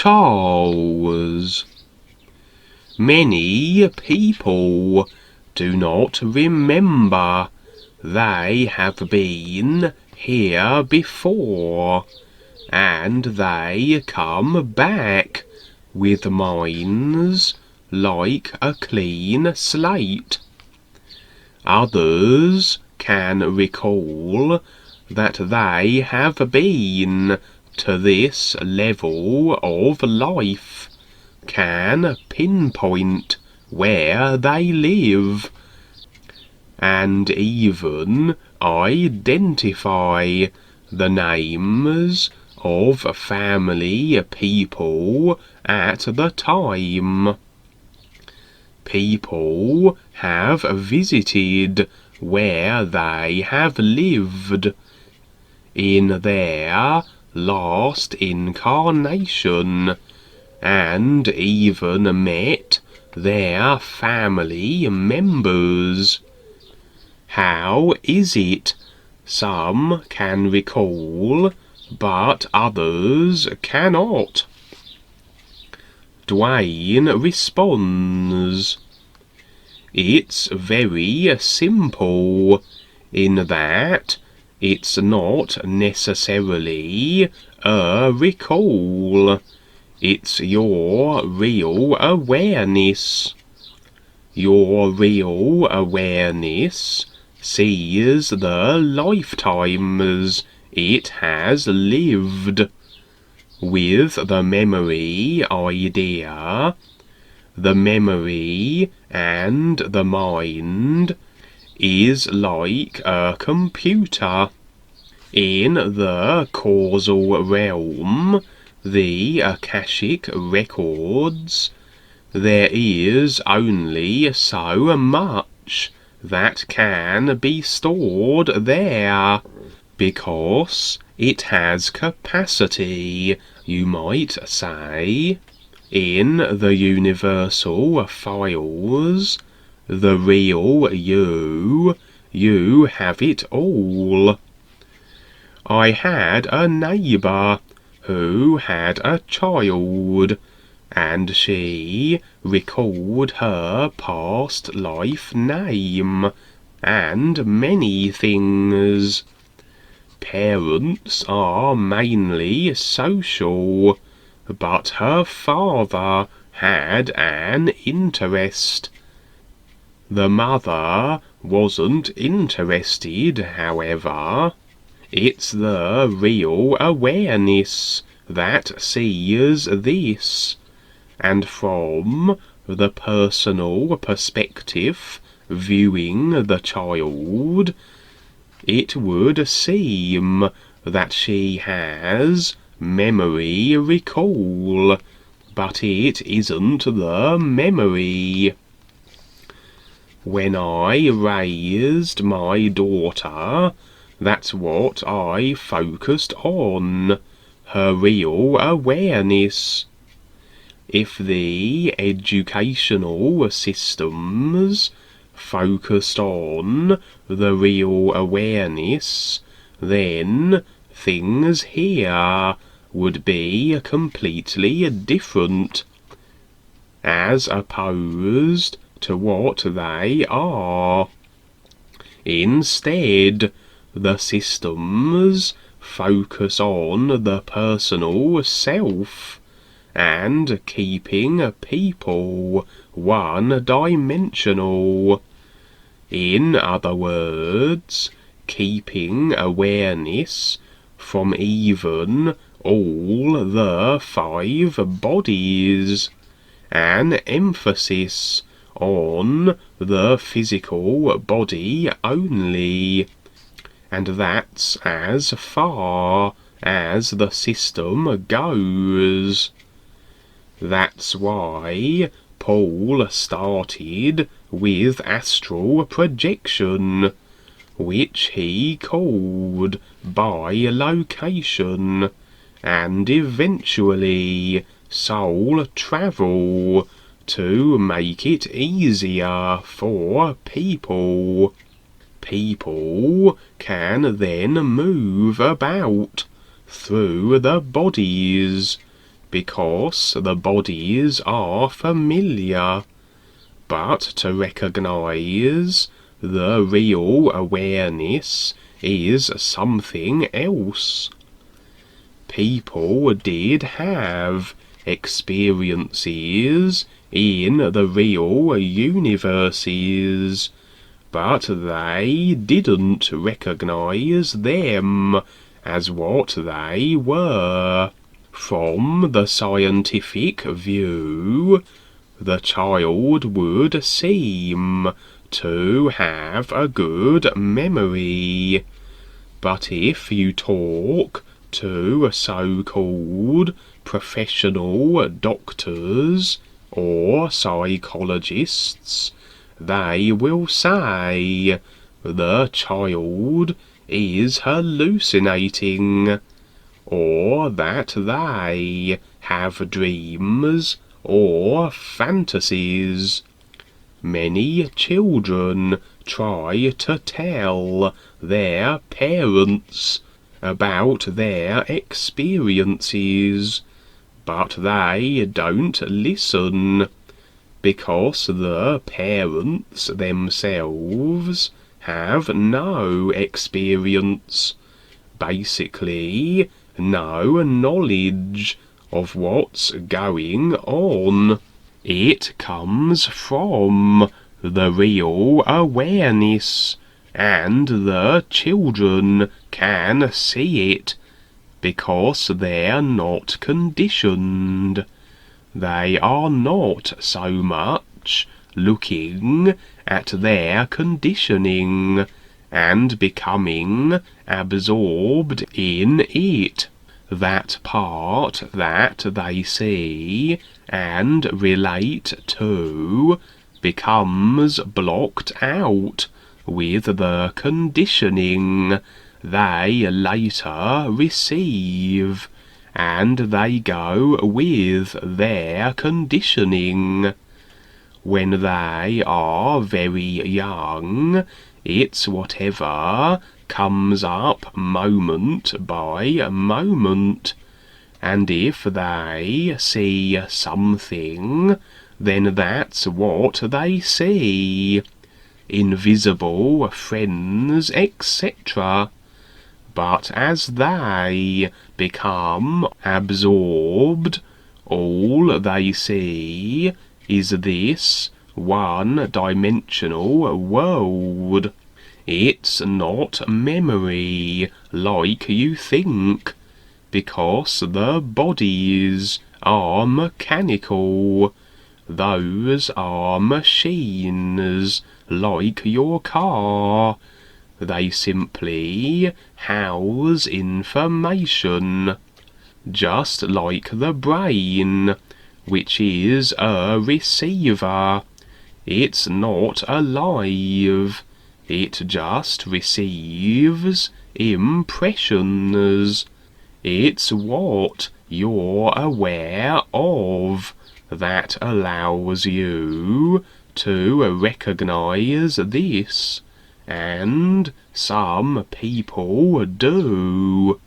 Charles. Many people do not remember they have been here before, and they come back with minds like a clean slate. Others can recall that they have been to this level of life, can pinpoint where they live, and even identify the names of family people at the time. People have visited where they have lived in their last incarnation, and even met their family members. How is it some can recall, but others cannot? Duane responds, it's very simple, in that it's not necessarily a recall. It's your real awareness. Your real awareness sees the lifetimes it has lived. With the memory idea, the memory and the mind is like a computer. In the causal realm, the Akashic records, there is only so much that can be stored there, because it has capacity, you might say. In the universal files, the real you have it all. I had a neighbour who had a child, and she recalled her past life name, and many things. Parents are mainly social, but her father had an interest. The mother wasn't interested, however. It's the real awareness that sees this, and from the personal perspective, viewing the child, it would seem that she has memory recall, but it isn't the memory. When I raised my daughter, that's what I focused on, her real awareness. If the educational systems focused on the real awareness, then things here would be completely different, as opposed to what they are. Instead, the systems focus on the personal self, and keeping people one-dimensional. In other words, keeping awareness from even all the 5 bodies, an emphasis on the physical body only, and that's as far as the system goes. That's why Paul started with astral projection, which he called bilocation, and eventually soul travel, to make it easier for people. People can then move about through the bodies, because the bodies are familiar. But to recognize the real awareness is something else. People did have experiences in the real universes, but they didn't recognize them as what they were. From the scientific view, the child would seem to have a good memory. But if you talk to so-called professional doctors or psychologists, they will say the child is hallucinating, or that they have dreams or fantasies. Many children try to tell their parents about their experiences, but they don't listen, because the parents themselves have no experience, basically no knowledge of what's going on. It comes from the real awareness, and the children can see it because they're not conditioned. They are not so much looking at their conditioning and becoming absorbed in it. That part that they see and relate to becomes blocked out with the conditioning they later receive, and they go with their conditioning. When they are very young, it's whatever comes up moment by moment, and if they see something, then that's what they see. Invisible friends, etc. But as they become absorbed, all they see is this one-dimensional world. It's not memory like you think, because the bodies are mechanical. Those are machines, like your car. They simply house information, just like the brain, which is a receiver. It's not alive. It just receives impressions. It's what you're aware of that allows you to recognize this, and some people do.